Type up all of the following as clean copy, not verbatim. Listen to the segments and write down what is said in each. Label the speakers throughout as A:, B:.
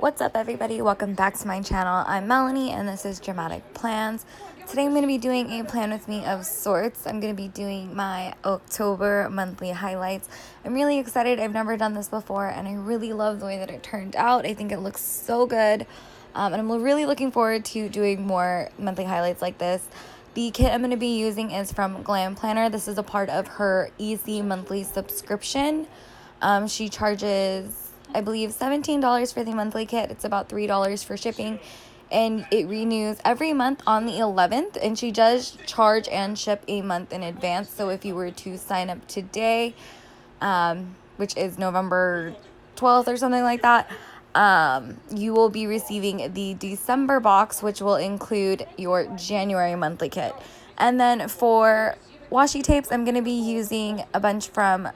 A: What's up, everybody? Welcome back to my channel. I'm Melanie and this is Dramatic Plans. Today I'm going to be doing a plan with me of sorts. I'm going to be doing my October monthly highlights. I'm really excited. I've never done this before and I really love the way that it turned out. I think it looks so good. And I'm really looking forward to doing more monthly highlights like this. The kit I'm going to be using is from Glam Planner. This is a part of her easy monthly subscription. She charges, I believe, $17 for the monthly kit. It's about $3 for shipping, and it renews every month on the 11th, and she does charge and ship a month in advance. So if you were to sign up today, which is November 12th or something like that, you will be receiving the December box, which will include your January monthly kit. And then for washi tapes, I'm going to be using a bunch from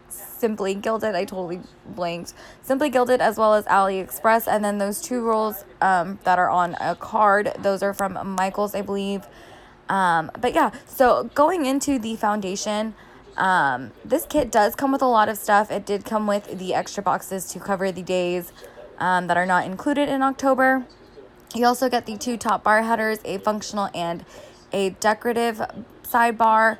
A: Simply Gilded. I totally blanked. Simply Gilded, as well as AliExpress. And then those two rolls that are on a card, those are from Michael's, I believe. But yeah, so going into the foundation, this kit does come with a lot of stuff. It did come with the extra boxes to cover the days that are not included in October. You also get the two top bar headers, a functional and a decorative sidebar.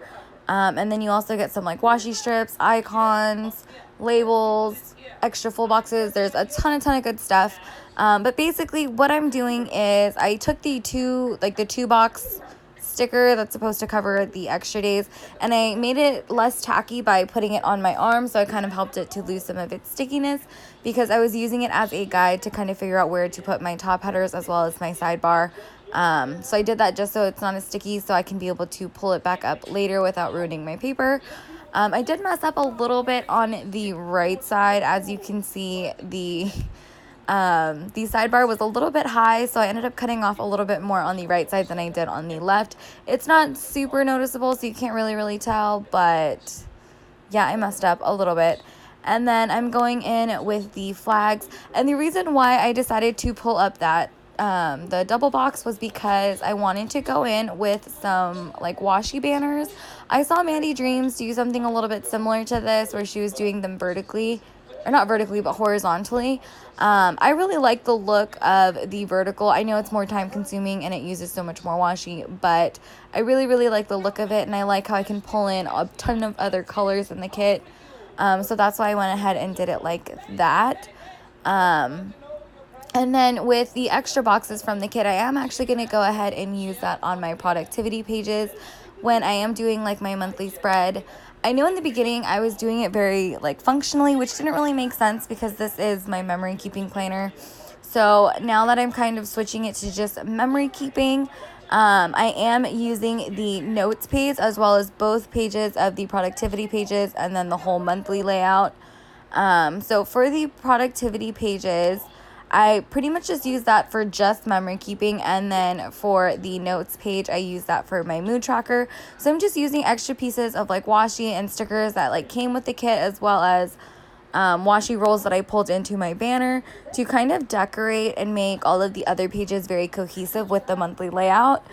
A: And then you also get some like washi strips, icons, labels, extra full boxes. There's a ton of good stuff. But basically what I'm doing is I took the two box sticker that's supposed to cover the extra days, and I made it less tacky by putting it on my arm, so I kind of helped it to lose some of its stickiness because I was using it as a guide to kind of figure out where to put my top headers as well as my sidebar. So I did that just so it's not as sticky, so I can be able to pull it back up later without ruining my paper. I did mess up a little bit on the right side. As you can see, the sidebar was a little bit high, so I ended up cutting off a little bit more on the right side than I did on the left. It's not super noticeable, so you can't really tell, but yeah, I messed up a little bit. And then I'm going in with the flags, and the reason why I decided to pull up that the double box was because I wanted to go in with some like washi banners. I saw Mandy Dreams do something a little bit similar to this, where she was doing them vertically, or not vertically, but horizontally. I really like the look of the vertical. I know it's more time consuming and it uses so much more washi, but I really like the look of it, and I like how I can pull in a ton of other colors in the kit. So that's why I went ahead and did it like that. And then with the extra boxes from the kit, I am actually going to go ahead and use that on my productivity pages when I am doing like my monthly spread. I know in the beginning I was doing it very like functionally, which didn't really make sense because this is my memory keeping planner. So now that I'm kind of switching it to just memory keeping, I am using the notes page as well as both pages of the productivity pages and then the whole monthly layout. So for the productivity pages, I pretty much just use that for just memory keeping, and then for the notes page, I use that for my mood tracker. So I'm just using extra pieces of like washi and stickers that like came with the kit, as well as washi rolls that I pulled into my banner to kind of decorate and make all of the other pages very cohesive with the monthly layout.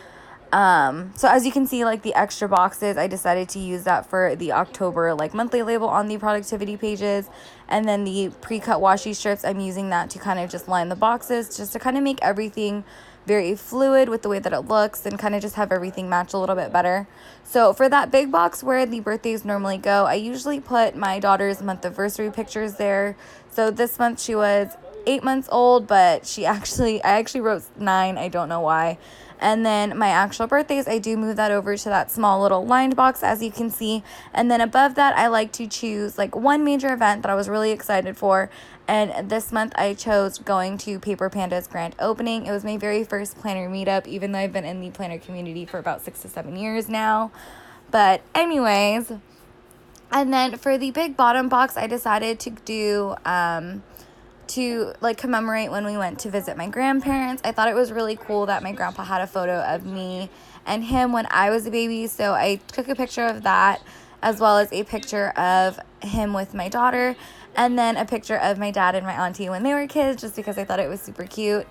A: So as you can see, like the extra boxes, I decided to use that for the October like monthly label on the productivity pages, and then the pre-cut washi strips, I'm using that to kind of just line the boxes, just to kind of make everything very fluid with the way that it looks and kind of just have everything match a little bit better. So for that big box where the birthdays normally go, I usually put my daughter's month anniversary pictures there. So this month she was 8 months old, but I actually wrote 9. I don't know why. And then my actual birthdays, I do move that over to that small little lined box, as you can see. And then above that, I like to choose like one major event that I was really excited for. And this month I chose going to Paper Panda's grand opening. It was my very first planner meetup, even though I've been in the planner community for about 6 to 7 years now. But anyways, and then for the big bottom box, I decided to do to like commemorate when we went to visit my grandparents. I thought it was really cool that my grandpa had a photo of me and him when I was a baby, so I took a picture of that, as well as a picture of him with my daughter, and then a picture of my dad and my auntie when they were kids, just because I thought it was super cute.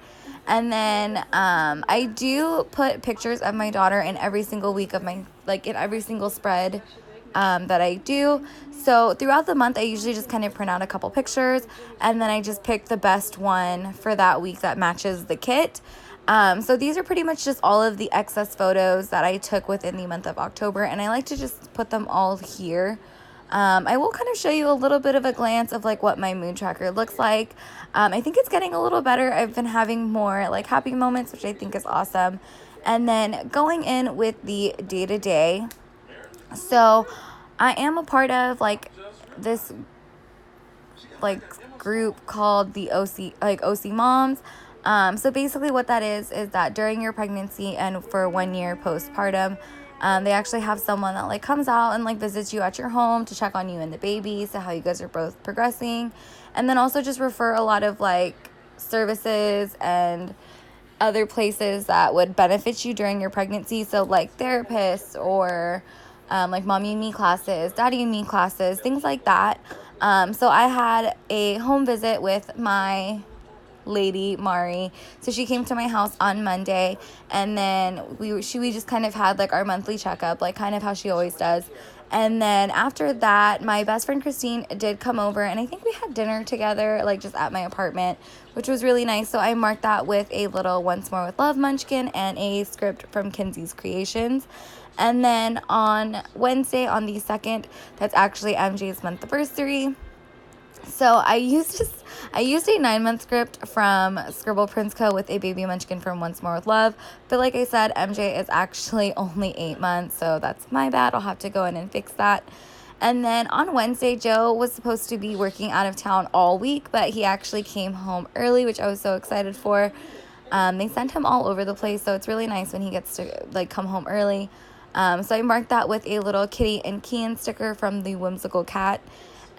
A: And then I do put pictures of my daughter in every single week of my, like in every single spread that I do. So throughout the month, I usually just kind of print out a couple pictures, and then I just pick the best one for that week that matches the kit. So these are pretty much just all of the excess photos that I took within the month of October, and I like to just put them all here. I will kind of show you a little bit of a glance of like what my mood tracker looks like. I think it's getting a little better. I've been having more like happy moments, which I think is awesome. And then going in with the day-to-day. So I am a part of like this like group called the OC Moms. So basically what that is that during your pregnancy and for 1 year postpartum, they actually have someone that like comes out and like visits you at your home to check on you and the baby, so how you guys are both progressing, and then also just refer a lot of like services and other places that would benefit you during your pregnancy. So like therapists or like mommy and me classes, daddy and me classes, things like that. So I had a home visit with my lady Mari. So she came to my house on Monday, and then we just kind of had like our monthly checkup, like kind of how she always does. And then after that, my best friend Christine did come over, and I think we had dinner together, like just at my apartment, which was really nice. So I marked that with a little Once More with Love munchkin and a script from Kinsey's Creations. And then on Wednesday, on the 2nd, that's actually MJ's month anniversary. So I used a 9-month script from Scribble Prince Co. with a baby munchkin from Once More with Love. But like I said, MJ is actually only 8 months, so that's my bad. I'll have to go in and fix that. And then on Wednesday, Joe was supposed to be working out of town all week, but he actually came home early, which I was so excited for. They sent him all over the place, so it's really nice when he gets to like come home early. So I marked that with a little Kitty and Kian sticker from the Whimsical Cat.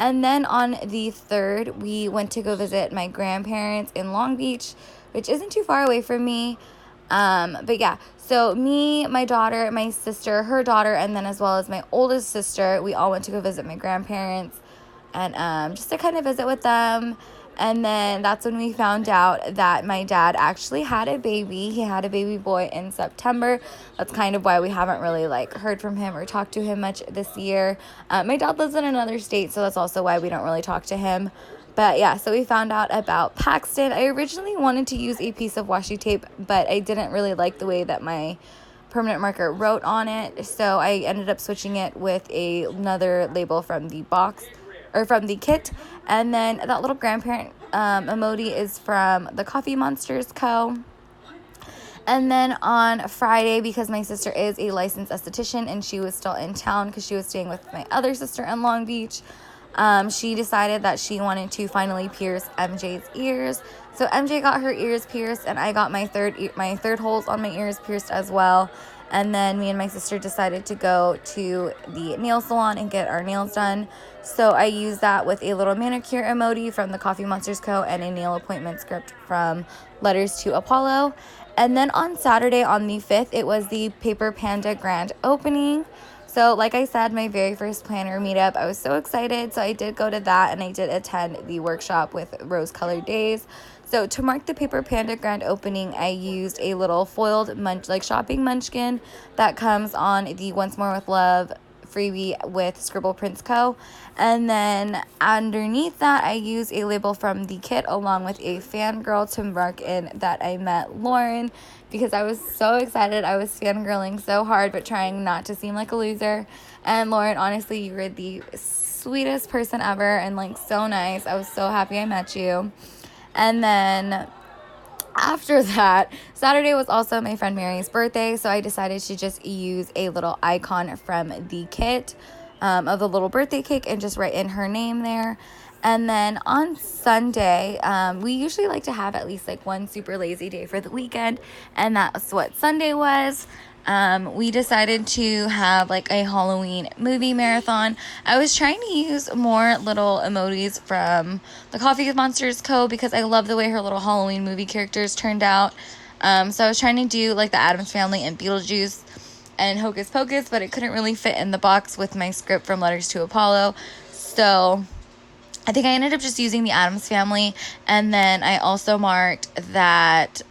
A: And then on the 3rd, we went to go visit my grandparents in Long Beach, which isn't too far away from me. But yeah, so me, my daughter, my sister, her daughter, and then as well as my oldest sister, we all went to go visit my grandparents and just to kind of visit with them. And then that's when we found out that my dad actually had a baby. He had a baby boy in September. That's kind of why we haven't really like heard from him or talked to him much this year. My dad lives in another state, so that's also why we don't really talk to him. But yeah, so we found out about Paxton. I originally wanted to use a piece of washi tape, but I didn't really like the way that my permanent marker wrote on it. So I ended up switching it with another label from the box or from the kit. And then that little grandparent emoji is from the Coffee Monsters Co. And then on Friday, because my sister is a licensed esthetician and she was still in town because she was staying with my other sister in Long Beach, she decided that she wanted to finally pierce MJ's ears. So MJ got her ears pierced, and I got my third holes on my ears pierced as well. And then me and my sister decided to go to the nail salon and get our nails done. So I used that with a little manicure emoji from the Coffee Monsters Co. and a nail appointment script from Letters to Apollo. And then on Saturday, on the 5th, it was the Paper Panda grand opening. So like I said, my very first planner meetup, I was so excited. So I did go to that, and I did attend the workshop with Rose Colored Days. So to mark the Paper Panda grand opening, I used a little foiled shopping munchkin that comes on the Once More with Love freebie with Scribble Prince Co. And then underneath that, I used a label from the kit along with a fangirl to mark in that I met Lauren, because I was so excited. I was fangirling so hard, but trying not to seem like a loser. And Lauren, honestly, you were the sweetest person ever and like so nice. I was so happy I met you. And then after that, Saturday was also my friend Mary's birthday, so I decided to just use a little icon from the kit of the little birthday cake and just write in her name there. And then on Sunday, we usually like to have at least like one super lazy day for the weekend, and that's what Sunday was. We decided to have like a Halloween movie marathon. I was trying to use more little emojis from the Coffee Monsters Co. because I love the way her little Halloween movie characters turned out. So I was trying to do like the Addams Family and Beetlejuice and Hocus Pocus, but it couldn't really fit in the box with my script from Letters to Apollo. So I think I ended up just using the Addams Family, and then I also marked that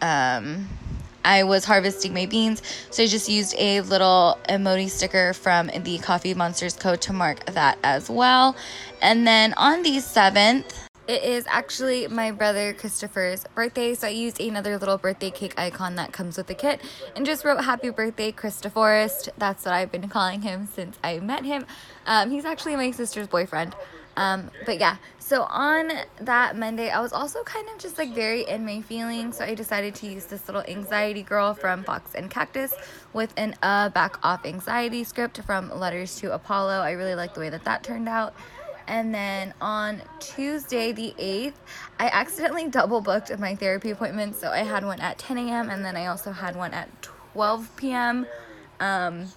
A: I was harvesting my beans, so I just used a little emoji sticker from the Coffee Monsters Co. to mark that as well. And then on the 7th, it is actually my brother Christopher's birthday, so I used another little birthday cake icon that comes with the kit and just wrote happy birthday Christoforest. That's what I've been calling him since I met him. He's actually my sister's boyfriend. But yeah, so on that Monday, I was also kind of just like very in my feelings, so I decided to use this little anxiety girl from Fox and Cactus with an back off anxiety script from Letters to Apollo. I really like the way that that turned out. And then on Tuesday, the 8th, I accidentally double booked my therapy appointment. So I had one at 10 a.m. and then I also had one at 12 p.m. I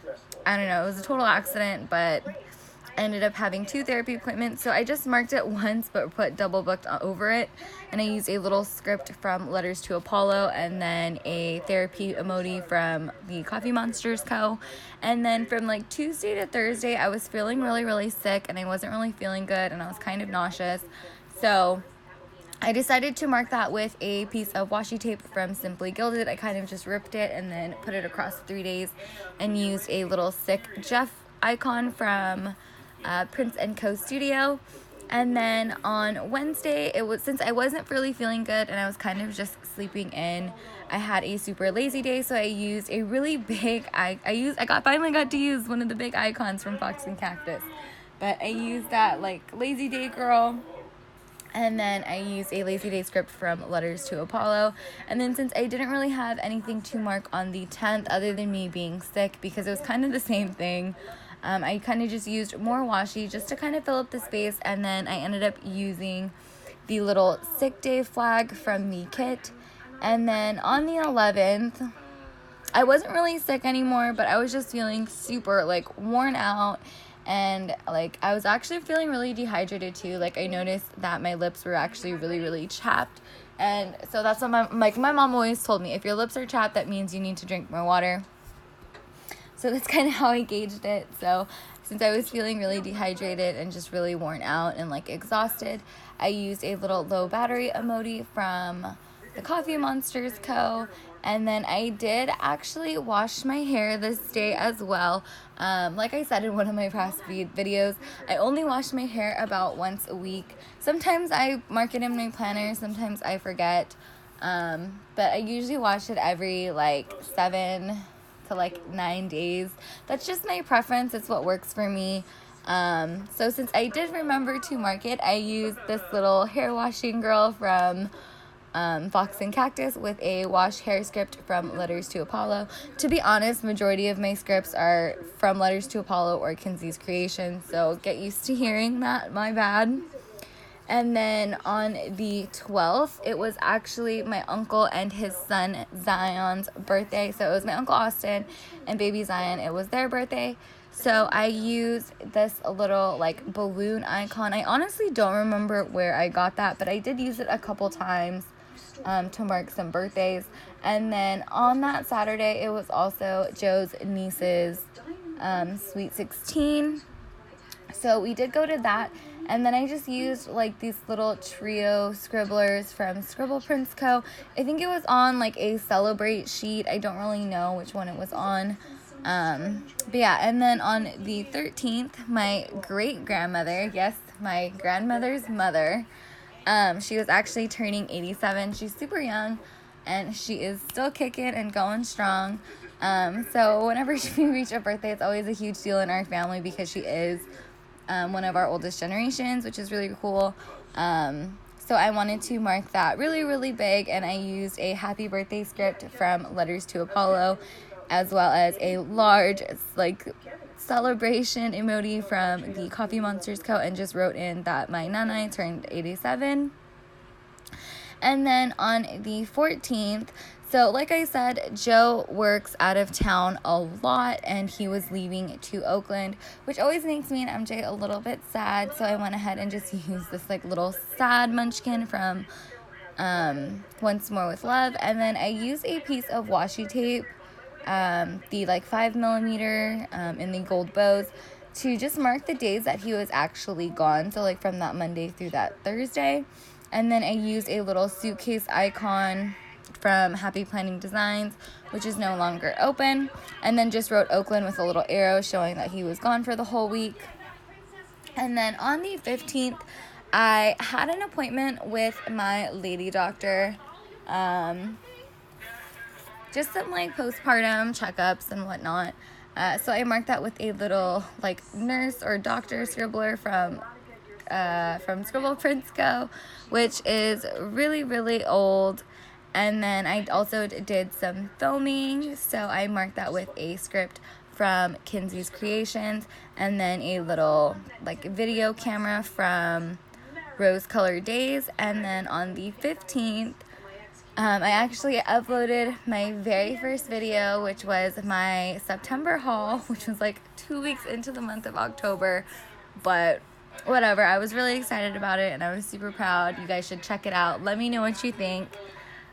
A: don't know, it was a total accident, but I ended up having 2 therapy appointments. So I just marked it once, but put double booked over it. And I used a little script from Letters to Apollo and then a therapy emoji from the Coffee Monsters Co. And then from like Tuesday to Thursday, I was feeling really, really sick and I wasn't really feeling good and I was kind of nauseous. So I decided to mark that with a piece of washi tape from Simply Gilded. I kind of just ripped it and then put it across 3 days and used a little sick Jeff icon from Prince & Co. Studio. And then on Wednesday, it was, since I wasn't really feeling good and I was kind of just sleeping in, I had a super lazy day, so I used a really big, finally got to use one of the big icons from Fox and Cactus. But I used that like lazy day girl. And then I used a lazy day script from Letters to Apollo. And then since I didn't really have anything to mark on the 10th other than me being sick, because it was kind of the same thing, I kind of just used more washi just to kind of fill up the space. And then I ended up using the little sick day flag from the kit. And then on the 11th, I wasn't really sick anymore, but I was just feeling super like worn out. And like I was actually feeling really dehydrated too. Like I noticed that my lips were actually really, really chapped. And so that's what my mom always told me, if your lips are chapped, that means you need to drink more water. So that's kind of how I gauged it. So since I was feeling really dehydrated and just really worn out and like exhausted, I used a little low battery emoji from the Coffee Monsters Co. And then I did actually wash my hair this day as well. Like I said in one of my past videos, I only wash my hair about once a week. Sometimes I mark it in my planner, sometimes I forget. But I usually wash it every like 7 to like 9 days. That's just my preference. It's what works for me. So since I did remember to mark it, I used this little hair washing girl from Fox and Cactus with a wash hair script from Letters to Apollo. To be honest, majority of my scripts are from Letters to Apollo or Kinsey's creation, so get used to hearing that, my bad. And then on the 12th, it was actually my uncle and his son Zion's birthday. So it was my Uncle Austin and baby Zion. It was their birthday. So I used this little like balloon icon. I honestly don't remember where I got that, but I did use it a couple times to mark some birthdays. And then on that Saturday, it was also Joe's niece's Sweet 16. So we did go to that. And then I just used like these little trio scribblers from Scribble Prince Co. I think it was on like a Celebrate sheet. I don't really know which one it was on. But yeah, and then on the 13th, my great grandmother, yes, my grandmother's mother, she was actually turning 87. She's super young and she is still kicking and going strong. So whenever we reach a birthday, it's always a huge deal in our family because she is one of our oldest generations, which is really cool. So I wanted to mark that really, really big, and I used a happy birthday script from Letters to Apollo, as well as a large like celebration emoji from the Coffee Monsters Co. and just wrote in that my nana turned 87. And then on the 14th, so like I said, Joe works out of town a lot and he was leaving to Oakland, which always makes me and MJ a little bit sad. So I went ahead and just used this like little sad munchkin from Once More with Love. And then I used a piece of washi tape, the like 5mm in the gold bows, to just mark the days that he was actually gone. So like from that Monday through that Thursday. And then I used a little suitcase icon from Happy Planning Designs, which is no longer open. And then just wrote Oakland with a little arrow showing that he was gone for the whole week. And then on the 15th, I had an appointment with my lady doctor. Just some like postpartum checkups and whatnot. So I marked that with a little like nurse or doctor scribbler from Scribble Prints Co., which is really, really old. And then I also did some filming, so I marked that with a script from Kinsey's Creations, and then a little like video camera from Rose Colored Days. And then on the 15th, I actually uploaded my very first video, which was my September haul, which was like 2 weeks into the month of October, but whatever. I was really excited about it, and I was super proud. You guys should check it out. Let me know what you think.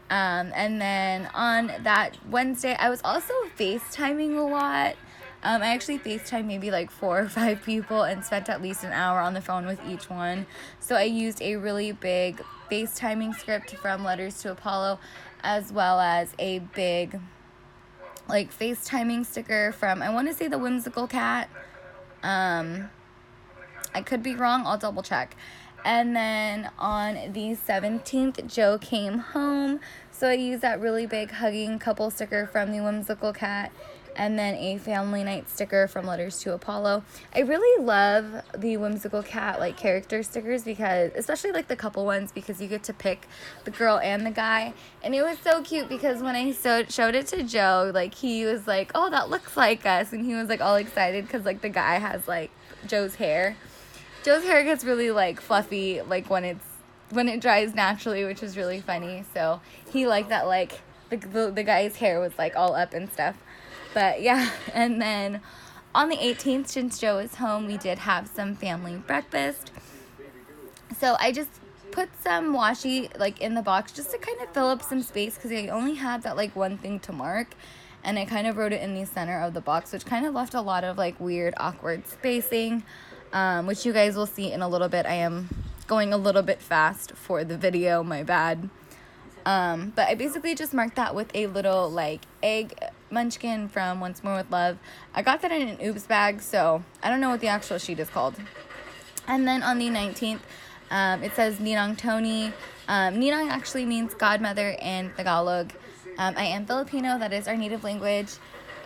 A: And then on that Wednesday, I was also FaceTiming a lot. I actually FaceTimed maybe like 4 or 5 people and spent at least an hour on the phone with each one. So I used a really big FaceTiming script from Letters to Apollo, as well as a big like FaceTiming sticker from, I want to say, the Whimsical Cat. I could be wrong. I'll double check. And then on the 17th, Joe came home. So I used that really big hugging couple sticker from the Whimsical Cat, and then a family night sticker from Letters to Apollo. I really love the Whimsical Cat like character stickers, because especially like the couple ones, because you get to pick the girl and the guy. And it was so cute because when I showed it to Joe, like he was like, oh, that looks like us. And he was like all excited because like the guy has like Joe's hair. Joe's hair gets really like fluffy like when it dries naturally, which is really funny. So he liked that like the guy's hair was like all up and stuff. But yeah, and then on the 18th, since Joe is home, we did have some family breakfast. So I just put some washi like in the box just to kind of fill up some space, because I only had that like one thing to mark, and I kind of wrote it in the center of the box, which kind of left a lot of like weird awkward spacing, which you guys will see in a little bit. I am going a little bit fast for the video, my bad. But I basically just marked that with a little like egg munchkin from Once More with Love. I got that in an oops bag, so I don't know what the actual sheet is called. And then on the 19th, it says Ninang Tony. Ninang actually means godmother in Tagalog. I am Filipino, that is our native language.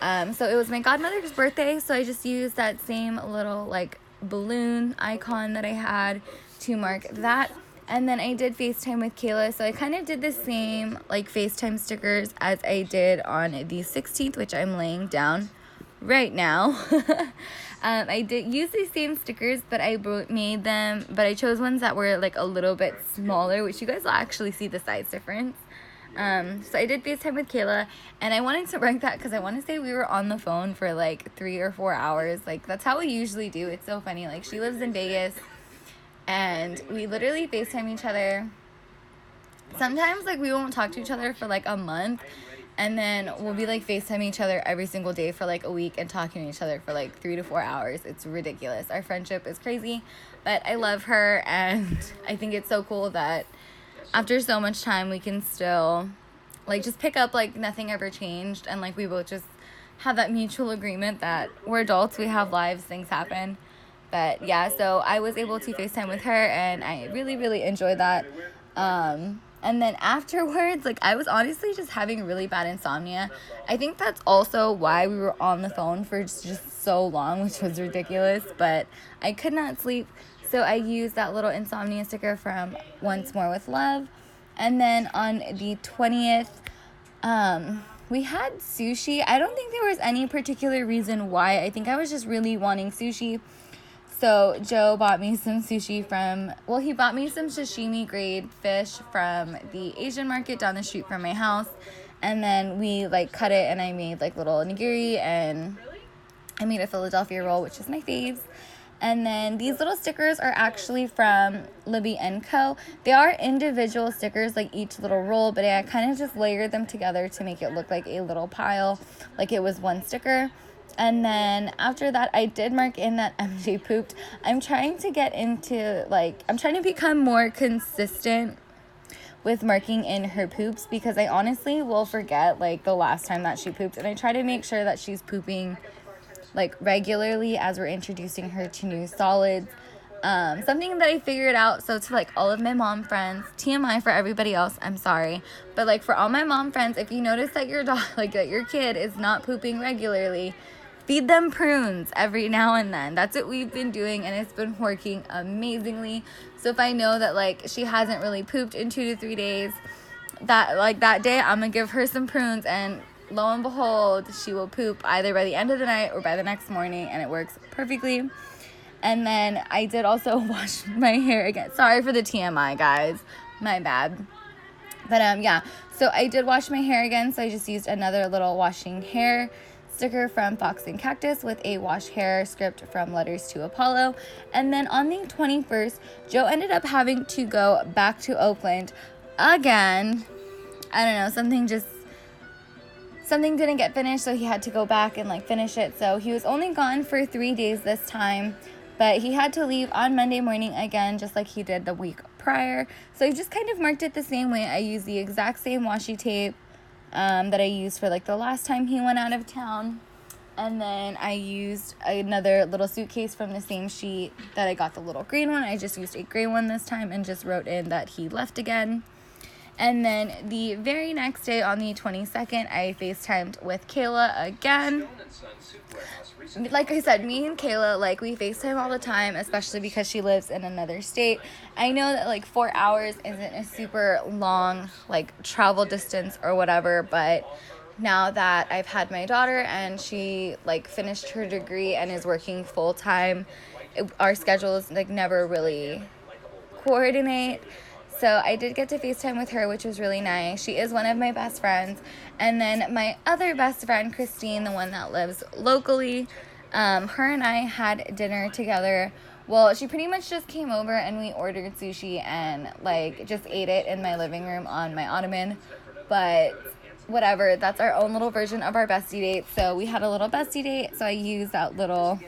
A: So it was my godmother's birthday, so I just used that same little like balloon icon that I had to mark that. And then I did FaceTime with Kayla, so I kind of did the same like FaceTime stickers as I did on the 16th, which I'm laying down right now. I did use the same stickers, but I made them, but I chose ones that were like a little bit smaller, which you guys will actually see the size difference. So I did FaceTime with Kayla, and I wanted to rank that because I want to say we were on the phone for like 3 or 4 hours. Like that's how we usually do. It's so funny. Like she lives in Vegas, and we literally FaceTime each other. Sometimes like we won't talk to each other for like a month, and then we'll be like FaceTiming each other every single day for like a week and talking to each other for like 3 to 4 hours. It's ridiculous. Our friendship is crazy, but I love her, and I think it's so cool that after so much time we can still like just pick up like nothing ever changed, and like we both just have that mutual agreement that we're adults, we have lives, things happen. But yeah, so I was able to FaceTime with her, and I really, really enjoyed that. And then afterwards, like I was honestly just having really bad insomnia. I think that's also why we were on the phone for just so long, which was ridiculous, but I could not sleep. So I used that little insomnia sticker from Once More with Love. And then on the 20th, we had sushi. I don't think there was any particular reason why. I think I was just really wanting sushi. So Joe bought me some sushi he bought me some sashimi grade fish from the Asian market down the street from my house. And then we like cut it, and I made like little nigiri, and I made a Philadelphia roll, which is my faves. And then these little stickers are actually from Libby & Co. They are individual stickers, like each little roll, but I kind of just layered them together to make it look like a little pile, like it was one sticker. And then after that, I did mark in that MJ pooped. I'm trying to become more consistent with marking in her poops, because I honestly will forget like the last time that she pooped, and I try to make sure that she's pooping like regularly as we're introducing her to new solids. Something that I figured out, so to like all of my mom friends, TMI for everybody else, I'm sorry, but like for all my mom friends, if you notice that your dog, like that your kid is not pooping regularly, feed them prunes every now and then. That's what we've been doing, and it's been working amazingly. So if I know that like she hasn't really pooped in 2 to 3 days, that day I'm gonna give her some prunes, and lo and behold, she will poop either by the end of the night or by the next morning, and it works perfectly. And then I did also wash my hair again. Sorry for the TMI, guys. My bad. But yeah, so I did wash my hair again, so I just used another little washing hair sticker from Fox and Cactus with a wash hair script from Letters to Apollo. And then on the 21st, Joe ended up having to go back to Oakland again. I don't know, something didn't get finished, so he had to go back and like finish it. So he was only gone for 3 days this time, but he had to leave on Monday morning again, just like he did the week prior. So I just kind of marked it the same way. I used the exact same washi tape that I used for like the last time he went out of town. And then I used another little suitcase from the same sheet that I got, the little green one. I just used a gray one this time and just wrote in that he left again. And then the very next day on the 22nd, I FaceTimed with Kayla again. Like I said, me and Kayla, like, we FaceTime all the time, especially because she lives in another state. I know that, like, 4 hours isn't a super long, like, travel distance or whatever, but now that I've had my daughter and she, like, finished her degree and is working full-time, our schedules, like, never really coordinate. So I did get to FaceTime with her, which was really nice. She is one of my best friends. And then my other best friend, Christine, the one that lives locally, her and I had dinner together. Well, she pretty much just came over and we ordered sushi and like just ate it in my living room on my ottoman. But whatever, that's our own little version of our bestie date. So we had a little bestie date. So I used that little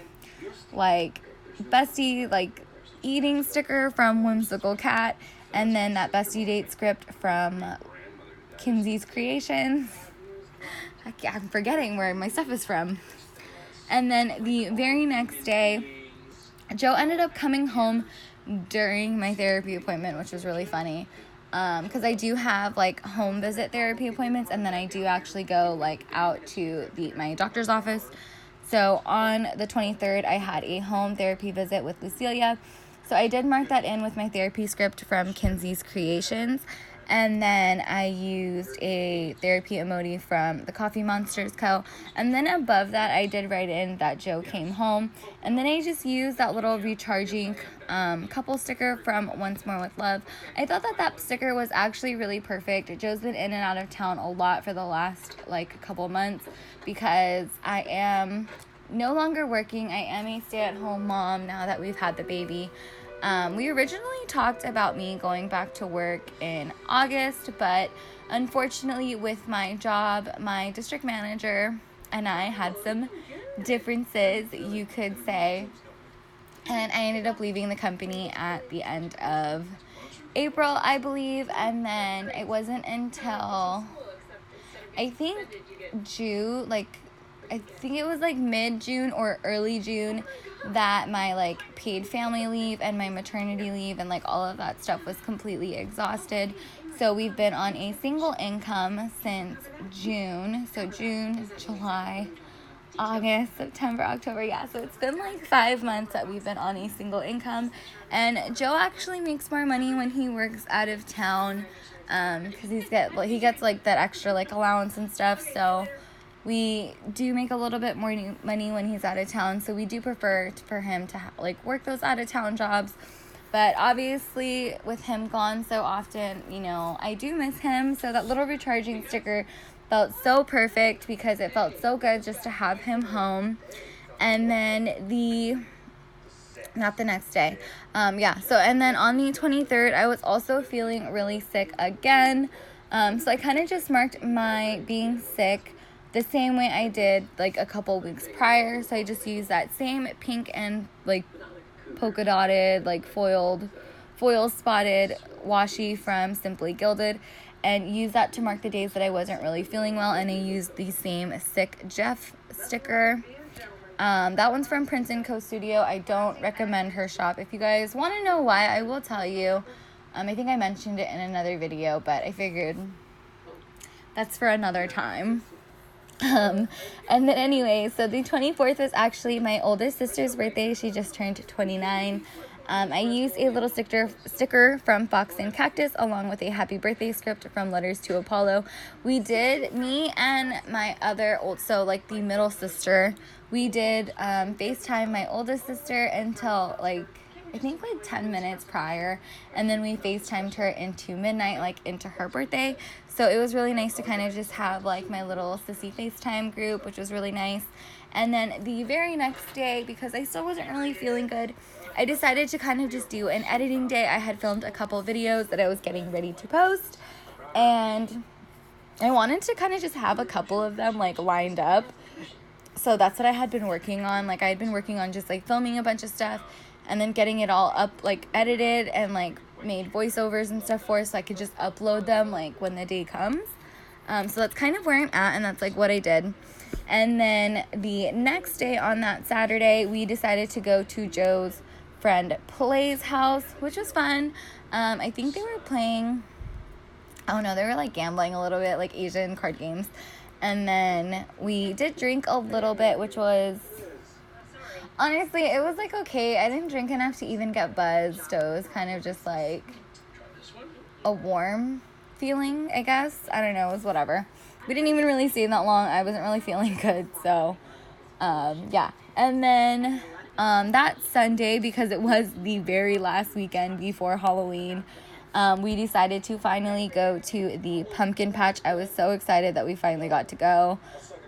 A: like bestie like eating sticker from Whimsical Cat. And then that bestie date script from Kinsey's Creations. I'm forgetting where my stuff is from. And then the very next day, Joe ended up coming home during my therapy appointment, which was really funny. Because I do have like home visit therapy appointments, and then I do actually go like out to my doctor's office. So on the 23rd, I had a home therapy visit with Lucilia. So I did mark that in with my therapy script from Kinsey's Creations. And then I used a therapy emoji from the Coffee Monsters Co. And then above that, I did write in that Joe came home. And then I just used that little recharging couple sticker from Once More with Love. I thought that sticker was actually really perfect. Joe's been in and out of town a lot for the last like couple months because I am no longer working. I am a stay-at-home mom now that we've had the baby. We originally talked about me going back to work in August, but unfortunately with my job, my district manager and I had some differences, you could say, and I ended up leaving the company at the end of April, I believe, and then it wasn't until I think it was like mid-June or early June that my like paid family leave and my maternity leave and like all of that stuff was completely exhausted. So we've been on a single income since June. So June, July, August, September, October. Yeah, so it's been like 5 months that we've been on a single income. And Joe actually makes more money when he works out of town because he gets like that extra like allowance and stuff. So we do make a little bit more money when he's out of town, so we do prefer for him to work those out of town jobs. But obviously, with him gone so often, I do miss him. So that little recharging sticker felt so perfect because it felt so good just to have him home. And then not the next day. So and then on the 23rd, I was also feeling really sick again. So I kind of just marked my being sick the same way I did like a couple weeks prior. So I just used that same pink and like polka dotted, like foiled foil spotted washi from Simply Gilded, and used that to mark the days that I wasn't really feeling well. And I used the same Sick Jeff sticker. That one's from Prince & Co. Studio. I don't recommend her shop. If you guys want to know why, I will tell you. I think I mentioned it in another video, but I figured that's for another time. And then anyway, so the 24th was actually my oldest sister's birthday. She just turned 29. I used a little sticker from Fox and Cactus along with a happy birthday script from Letters to Apollo. We did, me and my other so like the middle sister, we did FaceTime my oldest sister until like, I think like 10 minutes prior, and then we FaceTimed her into midnight, like into her birthday. So it was really nice to kind of just have like my little sissy FaceTime group, which was really nice. And then the very next day, because I still wasn't really feeling good, I decided to kind of just do an editing day. I had filmed a couple videos that I was getting ready to post, and I wanted to kind of just have a couple of them like lined up. So that's what I had been working on. Like I had been working on just like filming a bunch of stuff and then getting it all up, like edited and like made voiceovers and stuff for, so I could just upload them like when the day comes. So that's kind of where I'm at, and that's like what I did. And then the next day on that Saturday, we decided to go to Joe's friend Play's house, which was fun. I think they were playing, oh no, they were like gambling a little bit, like Asian card games. And then we did drink a little bit, which was, honestly, it was like okay. I didn't drink enough to even get buzzed, so it was kind of just like a warm feeling, I guess. I don't know, it was whatever. We didn't even really stay that long. I wasn't really feeling good, so yeah. And then that Sunday, because it was the very last weekend before Halloween, we decided to finally go to the pumpkin patch. I was so excited that we finally got to go.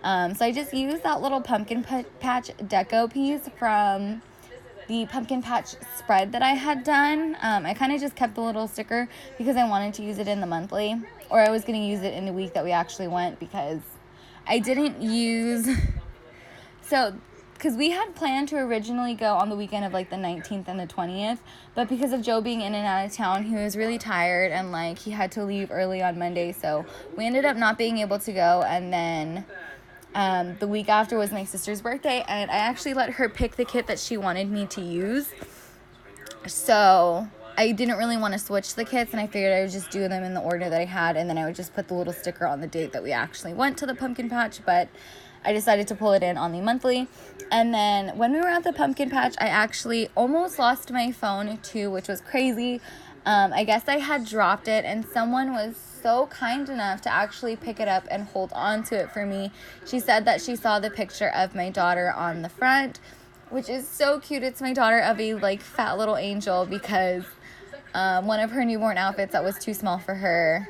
A: So I just used that little pumpkin patch deco piece from the pumpkin patch spread that I had done. I kind of just kept the little sticker because I wanted to use it in the monthly, or I was going to use it in the week that we actually went, because I didn't use, so because we had planned to originally go on the weekend of like the 19th and the 20th, but because of Joe being in and out of town, he was really tired and like he had to leave early on Monday, so we ended up not being able to go. And then the week after was my sister's birthday, and I actually let her pick the kit that she wanted me to use, so I didn't really want to switch the kits, and I figured I would just do them in the order that I had, and then I would just put the little sticker on the date that we actually went to the pumpkin patch. But I decided to pull it in on the monthly. And then when we were at the pumpkin patch, I actually almost lost my phone too, which was crazy. I guess I had dropped it, and someone was so kind enough to actually pick it up and hold on to it for me. She said that she saw the picture of my daughter on the front, which is so cute. It's my daughter of a like fat little angel, because one of her newborn outfits that was too small for her,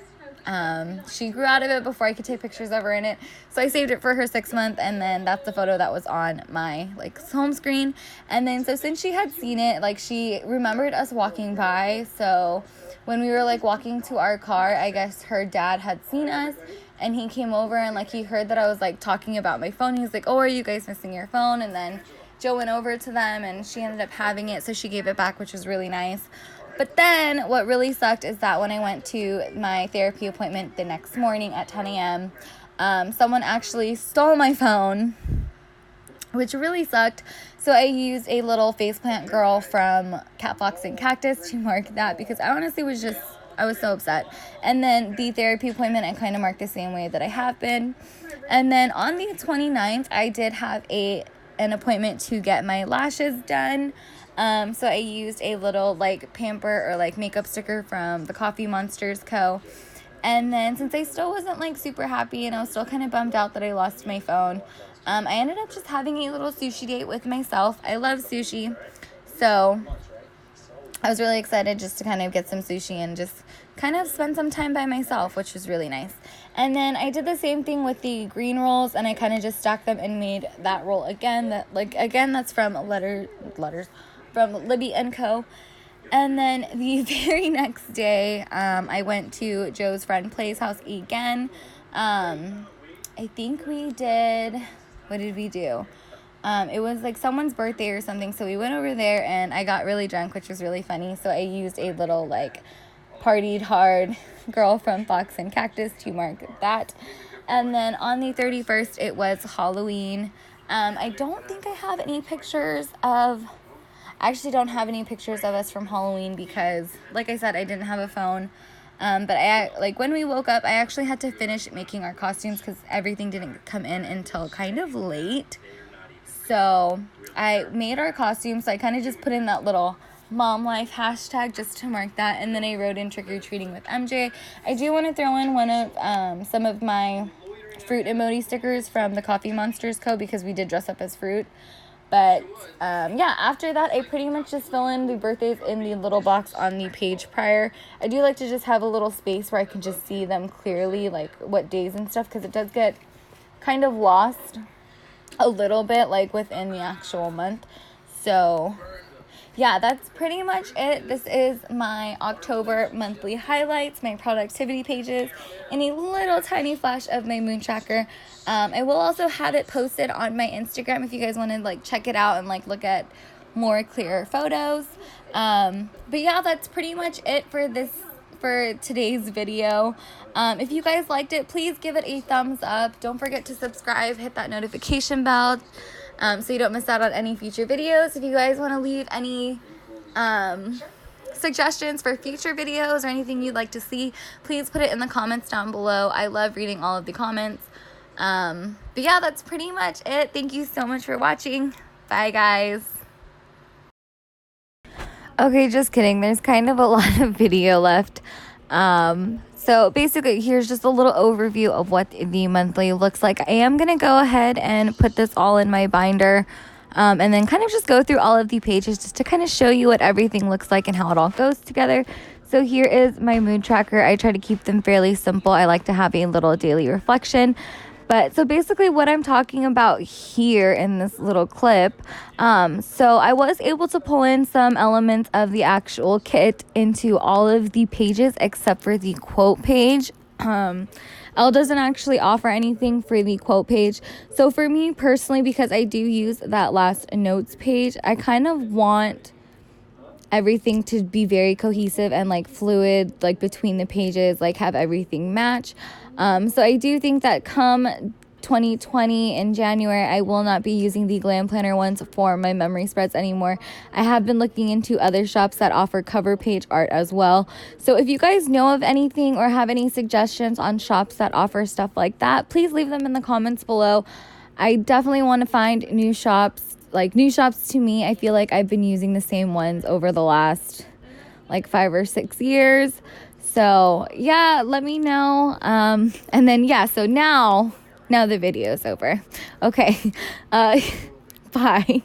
A: she grew out of it before I could take pictures of her in it, so I saved it for her 6 month, and then that's the photo that was on my like home screen. And then so since she had seen it, like she remembered us walking by, so when we were like walking to our car, I guess her dad had seen us, and he came over and like he heard that I was like talking about my phone. He's like, oh, are you guys missing your phone? And then Joe went over to them, and she ended up having it, so she gave it back, which was really nice. But then what really sucked is that when I went to my therapy appointment the next morning at 10 a.m., someone actually stole my phone, which really sucked. So I used a little faceplant girl from Cat Fox and Cactus to mark that, because I honestly was just, I was so upset. And then the therapy appointment, I kind of marked the same way that I have been. And then on the 29th, I did have an appointment to get my lashes done. So I used a little like pamper or like makeup sticker from the Coffee Monsters Co. And then since I still wasn't like super happy and I was still kind of bummed out that I lost my phone, I ended up just having a little sushi date with myself. I love sushi, so I was really excited just to kind of get some sushi and just kind of spend some time by myself, which was really nice. And then I did the same thing with the green rolls, and I kind of just stacked them and made that roll again. That's from letters from Libby & Co. And then the very next day, I went to Joe's friend Play's house again. I think we did, what did we do? It was like someone's birthday or something, so we went over there and I got really drunk, which was really funny. So I used a little like partied hard girl from Fox and Cactus to mark that. And then on the 31st, it was Halloween. I don't think I have any pictures of... I actually don't have any pictures of us from Halloween because, like I said, I didn't have a phone. But when we woke up, I actually had to finish making our costumes because everything didn't come in until kind of late. So I made our costumes. So I kind of just put in that little mom life hashtag just to mark that. And then I wrote in trick or treating with MJ. I do want to throw in one of some of my fruit emoji stickers from the Coffee Monsters Co. because we did dress up as fruit. But, yeah, after that, I pretty much just fill in the birthdays in the little box on the page prior. I do like to just have a little space where I can just see them clearly, like, what days and stuff, because it does get kind of lost a little bit, like, within the actual month. So, yeah, that's pretty much it. This is my October monthly highlights, my productivity pages, and a little tiny flash of my moon tracker. I will also have it posted on my Instagram if you guys want to like check it out and like look at more clearer photos. But yeah, that's pretty much it for today's video. If you guys liked it, please give it a thumbs up. Don't forget to subscribe, hit that notification bell, so you don't miss out on any future videos. If you guys want to leave any suggestions for future videos or anything you'd like to see, please put it in the comments down below. I love reading all of the comments. But yeah, that's pretty much it. Thank you so much for watching. Bye, guys. Okay, just kidding. There's kind of a lot of video left. So basically, here's just a little overview of what the monthly looks like. I am going to go ahead and put this all in my binder, and then kind of just go through all of the pages just to kind of show you what everything looks like and how it all goes together. So here is my mood tracker. I try to keep them fairly simple. I like to have a little daily reflection. But so basically what I'm talking about here in this little clip, so I was able to pull in some elements of the actual kit into all of the pages except for the quote page. Elle doesn't actually offer anything for the quote page. So for me personally, because I do use that last notes page, I kind of want everything to be very cohesive and like fluid, like between the pages, like have everything match. So I do think that come 2020 in January, I will not be using the Glam Planner ones for my memory spreads anymore. I have been looking into other shops that offer cover page art as well. So if you guys know of anything or have any suggestions on shops that offer stuff like that, please leave them in the comments below. I definitely want to find new shops. Like new shops to me, I feel like I've been using the same ones over the last like 5 or 6 years. So yeah, let me know. And then yeah, so now the video is over. Okay. Bye.